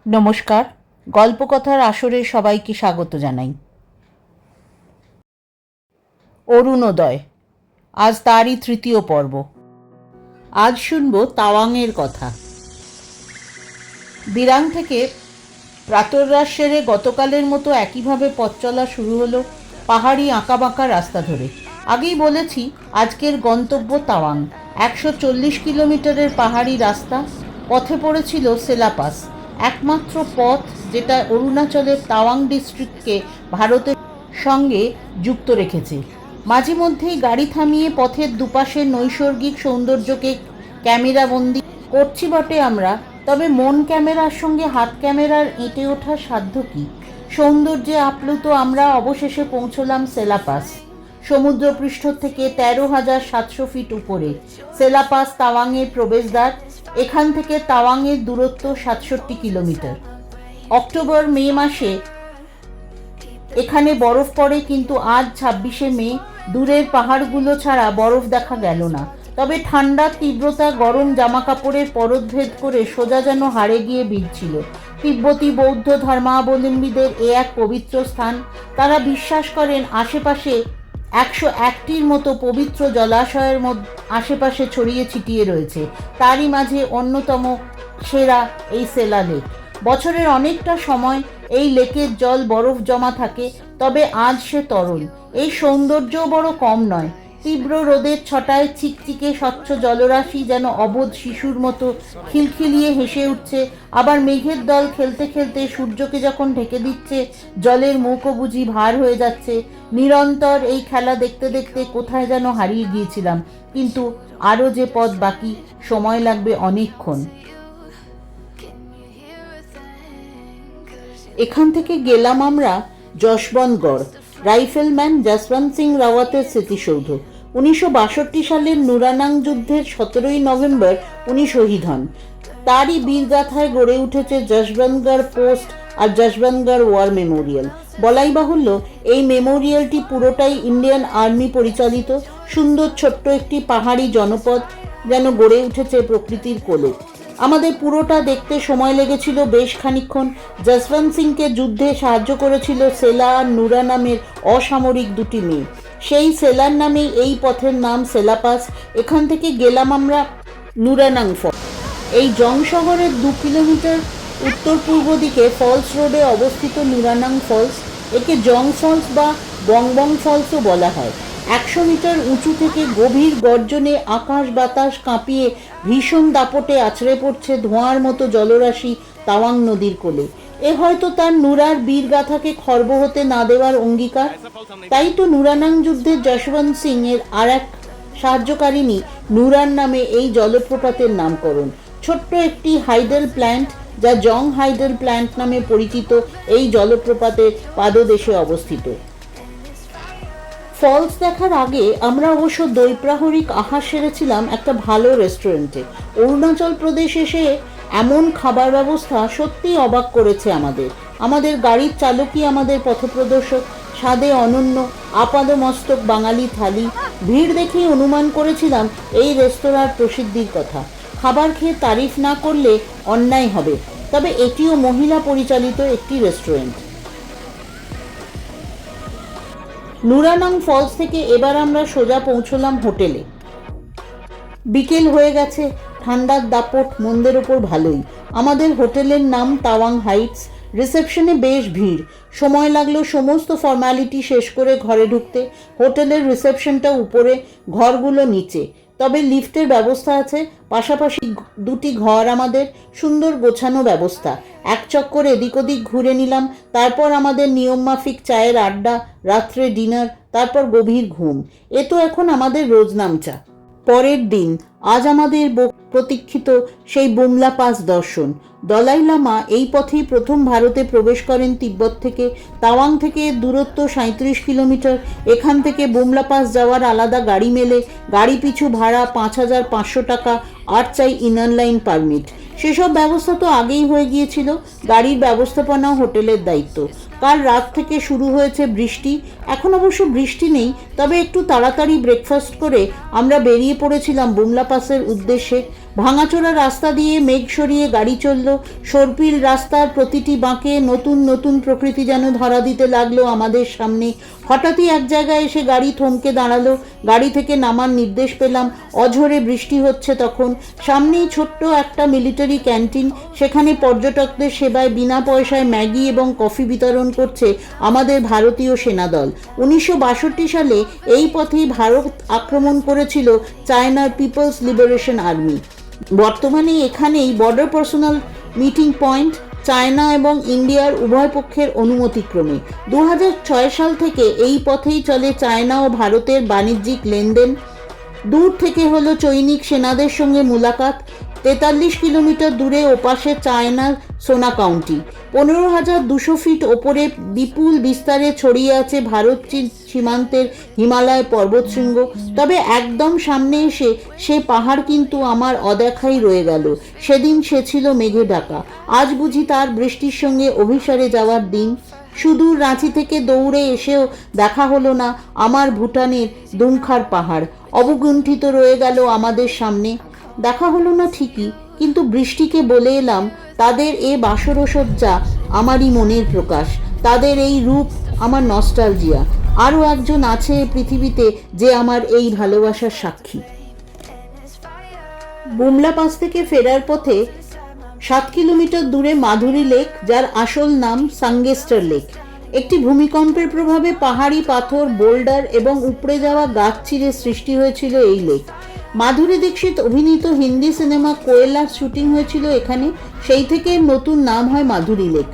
নমস্কার, গল্পকথার আসরে সবাইকে স্বাগত জানাই। অরুণোদয়, আজ তারই তৃতীয় পর্ব। আজ শুনব তাওয়াংয়ের কথা। দিরাং থেকে প্রাতরাশ সেরে গতকালের মতো একইভাবে পথ চলা শুরু হলো পাহাড়ি আঁকাবাঁকা রাস্তা ধরে। আগেই বলেছি আজকের গন্তব্য তাওয়াং। 140 কিলোমিটারের পাহাড়ি রাস্তা। পথে পড়েছিল সেলাপাস, একমাত্র পথ যেটা অরুণাচলের তাওয়াং ডিস্ট্রিক্টকে ভারতের সঙ্গে যুক্ত রেখেছে। মাঝে মধ্যেই গাড়ি থামিয়ে পথের দুপাশের নৈসর্গিক সৌন্দর্যকে ক্যামেরাবন্দি করছি বটে আমরা, তবে মন ক্যামেরার সঙ্গে হাত ক্যামেরার এঁটে ওঠার সাধ্য কী? সৌন্দর্যে আপ্লুত আমরা অবশেষে পৌঁছলাম সেলাপাস। সমুদ্রপৃষ্ঠ থেকে 13,700 ফিট উপরে সেলাপাস তাওয়াংয়ের প্রবেশদ্বার। এখান থেকে তাওয়াংয়ের দূরত্ব 67 কিলোমিটার। অক্টোবর মে মাসে এখানে বরফ পড়ে, কিন্তু আজ 26শে মে দূরের পাহাড়গুলো ছাড়া বরফ দেখা গেল না। তবে ঠান্ডার তীব্রতা গরম জামাকাপড়ের পরতভেদ করে সোজা যেন হাড়ে গিয়ে বিঁধছিল। তিব্বতী বৌদ্ধ ধর্মাবলম্বীদের এ এক পবিত্র স্থান। তারা বিশ্বাস করেন আশেপাশে 101টির মতো পবিত্র জলাশয়ের আশেপাশে ছড়িয়ে ছিটিয়ে রয়েছে। তারই মাঝে অন্যতম সেরা এই সেলা লেক। বছরের অনেকটা সময় এই লেকের জল বরফ জমা থাকে, তবে আজ সে তরল। এই সৌন্দর্যও বড় কম নয়। তীব্র রোদের ছটায় চিকচিকে স্বচ্ছ জলরাশি যেন অবোধ শিশুর মতো খিলখিলিয়ে হেসে উঠছে। আবার মেঘের দল খেলতে খেলতে সূর্যকে যখন ঢেকে দিচ্ছে, জলের মুখও বুঝি ভার হয়ে যাচ্ছে। নিরন্তর এই খেলা দেখতে দেখতে কোথায় যেন হারিয়ে গিয়েছিলাম, কিন্তু আরও যে পথ বাকি, সময় লাগবে অনেকক্ষণ। এখান থেকে গেলাম আমরা যশবন্তগড়, রাইফেলম্যান যশবন্ত সিং রাওয়াতের স্মৃতিসৌধ। 1962 সালের নুরানাং যুদ্ধের 17ই নভেম্বর উনি শহীদ হন। তারই বীরগাথায় গড়ে উঠেছে যশবন্তগড় পোস্ট আর যশবন্তগড় ওয়ার মেমোরিয়াল। বলাই বাহুল্য, এই মেমোরিয়ালটি পুরোটাই ইন্ডিয়ান আর্মি পরিচালিত। সুন্দর ছোট্ট একটি পাহাড়ি জনপদ যেন গড়ে উঠেছে প্রকৃতির কোলে। আমাদের পুরোটা দেখতে সময় লেগেছিল বেশ খানিকক্ষণ। যশবন্ত সিংকে যুদ্ধে সাহায্য করেছিল সেলা আর নুরা নামের অসামরিক দুটি মেয়ে। সেই সেলার নামেই এই পথের নাম সেলাপাস। এখান থেকে গেলাম আমরা নুরানাং ফলস। এই জং শহরের 2 কিলোমিটার উত্তর পূর্ব দিকে ফলস রোডে অবস্থিত নুরানাং ফলস। একে জং ফলস বা বংবং ফলসও বলা হয়। 100 মিটার উঁচু থেকে গভীর গর্জনে আকাশ বাতাস কাঁপিয়ে ভীষণ দাপটে আছড়ে পড়ছে ধোঁয়ার মতো জলরাশি তাওয়াং নদীর কোলে। এ হয়তো তার নুরার বীরগাথাকে খর্ব হতে না দেওয়ার অঙ্গীকার। তাই তো নুরানাং যুদ্ধের যশবন্ত সিং এর আর এক সাহায্যকারিণী নুরার নামে এই জলপ্রপাতের নামকরণ। ছোট্ট একটি হাইডেল প্ল্যান্ট, যা জং হাইডেল প্ল্যান্ট নামে পরিচিত, এই জলপ্রপাতের পাদদেশে অবস্থিত। ফলস দেখার আগে আমরা অবশ্য দৈপ্রাহরিক আহার সেরেছিলাম একটা ভালো রেস্টুরেন্টে। অরুণাচল প্রদেশ এসে এমন খাবার ব্যবস্থা সত্যিই অবাক করেছে আমাদের গাড়ির চালকই আমাদের পথপ্রদর্শক। স্বাদে অনন্য, আপাদমস্তক বাঙালি থালি। ভিড় দেখেই অনুমান করেছিলাম এই রেস্তোরাঁর প্রসিদ্ধির কথা। খাবার খেয়ে তারিফ না করলে অন্যায় হবে, তবে এটিও মহিলা পরিচালিত একটি রেস্টুরেন্ট। নুরানাং ফলস থেকে এবার আমরা সোজা পৌঁছলাম হোটেলে। বিকেল হয়ে গেছে, ঠান্ডার দাপট মন্দের ওপর ভালোই। আমাদের হোটেলের নাম তাওয়াং হাইটস। রিসেপশনে বেশ ভিড়। সময় লাগলো সমস্ত ফর্মালিটি শেষ করে ঘরে ঢুকতে। হোটেলের রিসেপশনটা উপরে, ঘরগুলো নিচে, তবে লিফটের ব্যবস্থা আছে। পাশাপাশি দুটি ঘর আমাদের, সুন্দর গোছানো ব্যবস্থা। এক চক্কর এদিক ওদিক ঘুরে নিলাম। তারপর আমাদের নিয়মমাফিক চায়ের আড্ডা, রাত্রে ডিনার, তারপর গভীর ঘুম। এ তো এখন আমাদের রোজনামচা। পরের দিন, আজ আমাদের প্রতীক্ষিত সেই বুমলা পাস দর্শন। দলাই লামা এই পথেই প্রথম ভারতে প্রবেশ করেন তিব্বত থেকে। তাওয়াং থেকে দূরত্ব 37 কিলোমিটার। এখান থেকে বুমলা পাস যাওয়ার আলাদা গাড়ি মেলে। গাড়ি পিছু ভাড়া 5,500 টাকা, আর চাই ইনার লাইন পারমিট। সেসব ব্যবস্থা তো আগেই হয়ে গিয়েছিল। গাড়ির ব্যবস্থাপনাও হোটেলের দায়িত্ব। কাল রাত থেকে শুরু হয়েছে বৃষ্টি। এখন অবশ্য বৃষ্টি নেই, তবে একটু তাড়াতাড়ি ব্রেকফাস্ট করে আমরা বেরিয়ে পড়েছিলাম বুমলা পাসের উদ্দেশ্যে। ভাঙাচোরা রাস্তা দিয়ে মেঘ সরিয়ে গাড়ি চলল। সর্পিল রাস্তার প্রতিটি বাঁকে নতুন নতুন প্রকৃতি যেন ধরা দিতে লাগলো আমাদের সামনে। হঠাৎই এক জায়গায় এসে গাড়ি থমকে দাঁড়ালো। গাড়ি থেকে নামার নির্দেশ পেলাম। অঝোরে বৃষ্টি হচ্ছে তখন। সামনেই ছোট্ট একটা মিলিটারি ক্যান্টিন। সেখানে পর্যটকদের সেবায় বিনা পয়সায় ম্যাগি এবং কফি বিতরণ করছে আমাদের ভারতীয় সেনাদল। 1962 সালে এই পথেই ভারত আক্রমণ করেছিল চায়নার পিপলস লিবারেশন আর্মি। বর্তমানে এখানেই border personal meeting point, China এবং ইন্ডিয়ার উভয় পক্ষের অনুমতিক্রমে। 2006 সাল থেকে এই পথেই চলে চায়না ও ভারতের বাণিজ্যিক লেনদেন। দূর থেকে হলো চৈনিক সেনাদের সঙ্গে মুলাকাত। 43 কিলোমিটার দূরে ওপাশে চায়নার সোনা কাউন্টি। 15,200 ফিট ওপরে বিপুল বিস্তারে ছড়িয়ে আছে ভারত চীন সীমান্তের হিমালয় পর্বতশৃঙ্গ। তবে একদম সামনে এসে সে পাহাড় কিন্তু আমার অদেখাই রয়ে গেল। সেদিন সে ছিল মেঘে ঢাকা। আজ বুঝি তার বৃষ্টির সঙ্গে অভিসারে যাওয়ার দিন। সুদূর রাঁচি থেকে দৌড়ে এসেও দেখা হলো না আমার ভুটানের দুমখার পাহাড়। অবগুণ্ঠিত রয়ে গেল আমাদের সামনে। দেখা হলো না ঠিকই, কিন্তু বৃষ্টিকে বলে এলাম তাদের এ বাসরসজ্জা আমারই মনের প্রকাশ, তাদের এই রূপ আমার নস্টালজিয়া। আরও একজন আছে পৃথিবীতে যে আমার এই ভালোবাসার সাক্ষী। বুমলা পাস থেকে ফেরার পথে 7 কিলোমিটার দূরে মাধুরী লেক, যার আসল নাম সাঙ্গেস্টার লেক। একটি ভূমিকম্পের প্রভাবে পাহাড়ি পাথর, বোল্ডার এবং উপড়ে যাওয়া গাছ চিরে সৃষ্টি হয়েছিল এই লেক। মাধুরী দীক্ষিত অভিনীত হিন্দি সিনেমা কোয়েলার শুটিং হয়েছিল এখানে। সেই থেকে নতুন নাম হয় মাধুরী লেক।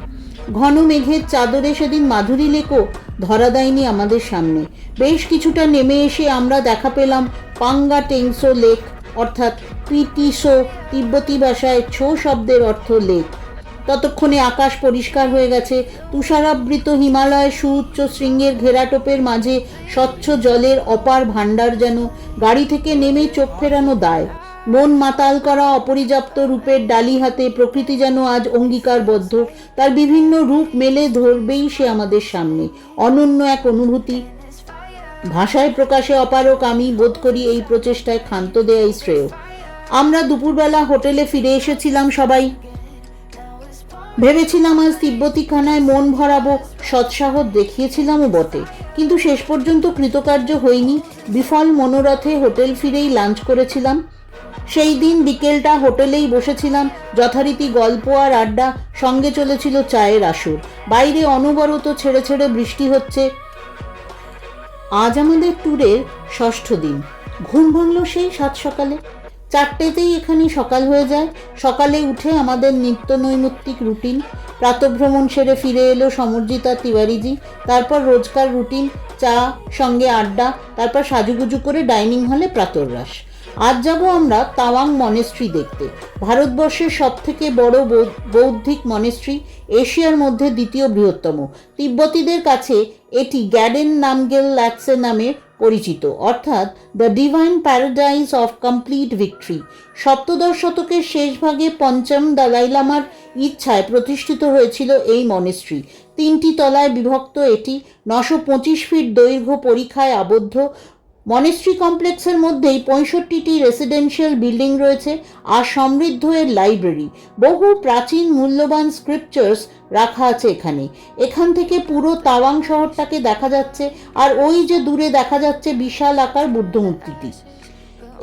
ঘন মেঘের চাদরে সেদিন মাধুরী লেকও ধরা দেয়নি আমাদের সামনে। বেশ কিছুটা নেমে এসে আমরা দেখা পেলাম পাঙ্গা টেংসো লেক, অর্থাৎ পিটিসো, তিব্বতী ভাষায় ছো শব্দের অর্থ লেক। ততক্ষণে আকাশ পরিষ্কার হয়ে গেছে। তুষারাবৃত হিমালয় সুউচ্চ শৃঙ্গের ঘেরাটোপের মাঝে স্বচ্ছ জলের অপার ভাণ্ডার যেন। গাড়ি থেকে নেমে চোখ ফেরানো দায়। মন মাতাল করা অপরিযাপ্ত রূপের ডালি হাতে প্রকৃতি যেন আজ অঙ্গীকারবদ্ধ। তার বিভিন্ন রূপ মেলে ধরবেই সে আমাদের সামনে। অনন্য এক অনুভূতি। ভাষায় প্রকাশে অপারক আমি বোধ করি এই প্রচেষ্টায় ক্ষান্ত দেয়াই শ্রেয়। আমরা দুপুরবেলা হোটেলে ফিরে এসেছিলাম সবাই। ভেবেছিলাম আজ তিব্বতী খানায় মন ভরাবো, সৎসাহস দেখিয়েছিলামও বটে, কিন্তু শেষ পর্যন্ত কৃতকার্য হইনি। বিফল মনোরথে হোটেল ফিরেই লাঞ্চ করেছিলাম। সেই দিন বিকেলটা হোটেলেই বসেছিলাম। যথারীতি গল্প আর আড্ডা, সঙ্গে চলেছিল চায়ের আসর। বাইরে অনবরত ছেড়ে ছেড়ে বৃষ্টি হচ্ছে। আজ আমাদের ট্যুরের 6ষ্ঠ দিন। ঘুম ভাঙল সেই 7 সকালে। 4টেতেই এখানে সকাল হয়ে যায়। সকালে উঠে আমাদের নিত্য নৈমিত্তিক রুটিন। প্রাতঃভ্রমণ সেরে ফিরে এলো সমর্জিতা তিওয়ারিজি। তারপর রোজকার রুটিন, চা, সঙ্গে আড্ডা, তারপর সাজুগুজু করে ডাইনিং হলে প্রাতরাশ। আজ যাব আমরা তাওয়াং মনেস্ট্রি দেখতে। ভারতবর্ষের সবথেকে বড় বৌদ্ধিক মনেস্ট্রি, এশিয়ার মধ্যে দ্বিতীয় বৃহত্তম। তিব্বতীদের কাছে এটি গ্যাডেন নামগেল ল্যাটসে নামে পরিচিত, অর্থাৎ the divine paradise of complete victory. সপ্তদশ শতকের শেষ ভাগে পঞ্চম দালাই লামার ইচ্ছায় প্রতিষ্ঠিত হয়েছিল এই মনেস্ট্রি। 3টি তলায় বিভক্ত এটি। 925 ফিট দৈর্ঘ্য পরিখায় আবদ্ধ। মনেস্ট্রি কমপ্লেক্সের মধ্যেই 65টি রেসিডেন্সিয়াল বিল্ডিং রয়েছে আর সমৃদ্ধ এর লাইব্রেরি। বহু প্রাচীন মূল্যবান স্ক্রিপচার্স রাখা আছে এখানে। এখান থেকে পুরো তাওয়াং শহরটাকে দেখা যাচ্ছে। আর ওই যে দূরে দেখা যাচ্ছে বিশাল আকার বুদ্ধ মূর্তিটি,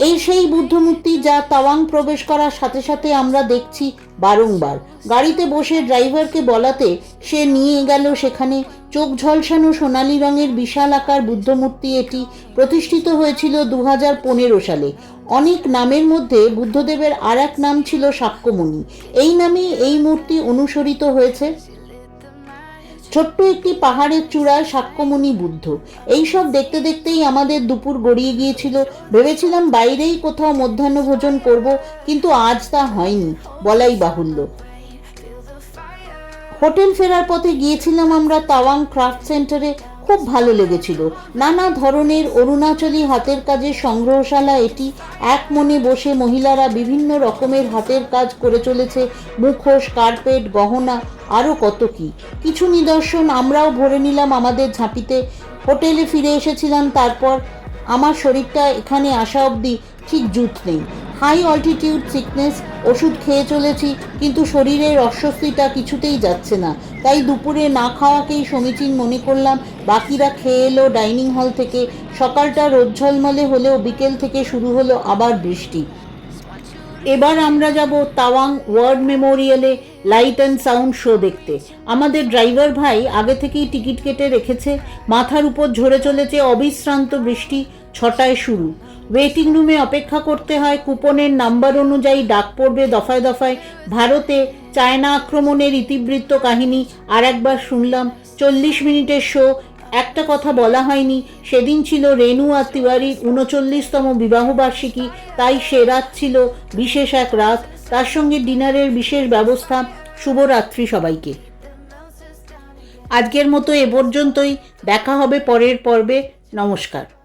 এই সেই বুদ্ধমূর্তি যা তাওয়াং প্রবেশ করার সাথে সাথে আমরা দেখছি বারংবার। গাড়িতে বসে ড্রাইভারকে বলাতে সে নিয়ে গেল সেখানে। চোখ ঝলসানো সোনালি রঙের বিশাল আকার বুদ্ধমূর্তি এটি। প্রতিষ্ঠিত হয়েছিল 2015 সালে। অনেক নামের মধ্যে বুদ্ধদেবের আর এক নাম ছিল শাক্যমুনি। এই নামেই এই মূর্তি অনুসরিত হয়েছে। ছোট্ট একটি পাহাড়ের চূড়ায় শাক্যমুনি বুদ্ধ। এইসব দেখতে দেখতেই আমাদের দুপুর গড়িয়ে গিয়েছিল। ভেবেছিলাম বাইরেই কোথাও মধ্যাহ্ন ভোজন করব, কিন্তু আজ তা হয়নি বলাই বাহুল্য। হোটেল ফেরার পথে গিয়েছিলাম আমরা তাওয়াং ক্রাফট সেন্টারে। খুব ভালো লেগেছিল। নানা ধরনের অরুণাচলী হাতের কাজের সংগ্রহশালা এটি। এক মনে বসে মহিলারা বিভিন্ন রকমের হাতের কাজ করে চলেছে। মুখোশ, কার্পেট, গহনা, আরও কত কি। কিছু নিদর্শন আমরাও ভরে নিলাম আমাদের ঝাঁপিতে। হোটেলে ফিরে এসেছিলাম। তারপর আমার শরীরটা এখানে আসা অবধি ঠিক জুত নেই। হাই অল্টিটিউড সিকনেস, ওষুধ খেয়ে চলেছি, কিন্তু শরীরের অস্বস্তিটা কিছুতেই যাচ্ছে না। তাই দুপুরে না খাওয়াকেই সমীচীন মনে করলাম। বাকিরা খেয়ে এলো ডাইনিং হল থেকে। সকালটা রোদ ঝলমলে হলেও বিকেল থেকে শুরু হলো আবার বৃষ্টি। এবার আমরা যাব তাওয়াং ওয়ার্ড মেমোরিয়ালে লাইট অ্যান্ড সাউন্ড শো দেখতে। আমাদের ড্রাইভার ভাই আগে থেকেই টিকিট কেটে রেখেছে। মাথার উপর ঝরে চলেছে অবিশ্রান্ত বৃষ্টি। 6টায় শুরু। ওয়েটিং রুমে অপেক্ষা করতে হয়। কুপনের নাম্বার অনুযায়ী ডাক পড়বে দফায় দফায়। ভারতে চায়না আক্রমণের ইতিবৃত্ত কাহিনী আর একবার শুনলাম। 40 মিনিটের শো। একটা কথা বলা হয়নি, সেদিন ছিল রেনু আর তিওয়ারির 39তম বিবাহবার্ষিকী। তাই সে রাত ছিল বিশেষ এক রাত, তার সঙ্গে ডিনারের বিশেষ ব্যবস্থা। শুভরাত্রি সবাইকে। আজকের মতো এ পর্যন্তই। দেখা হবে পরের পর্বে। নমস্কার।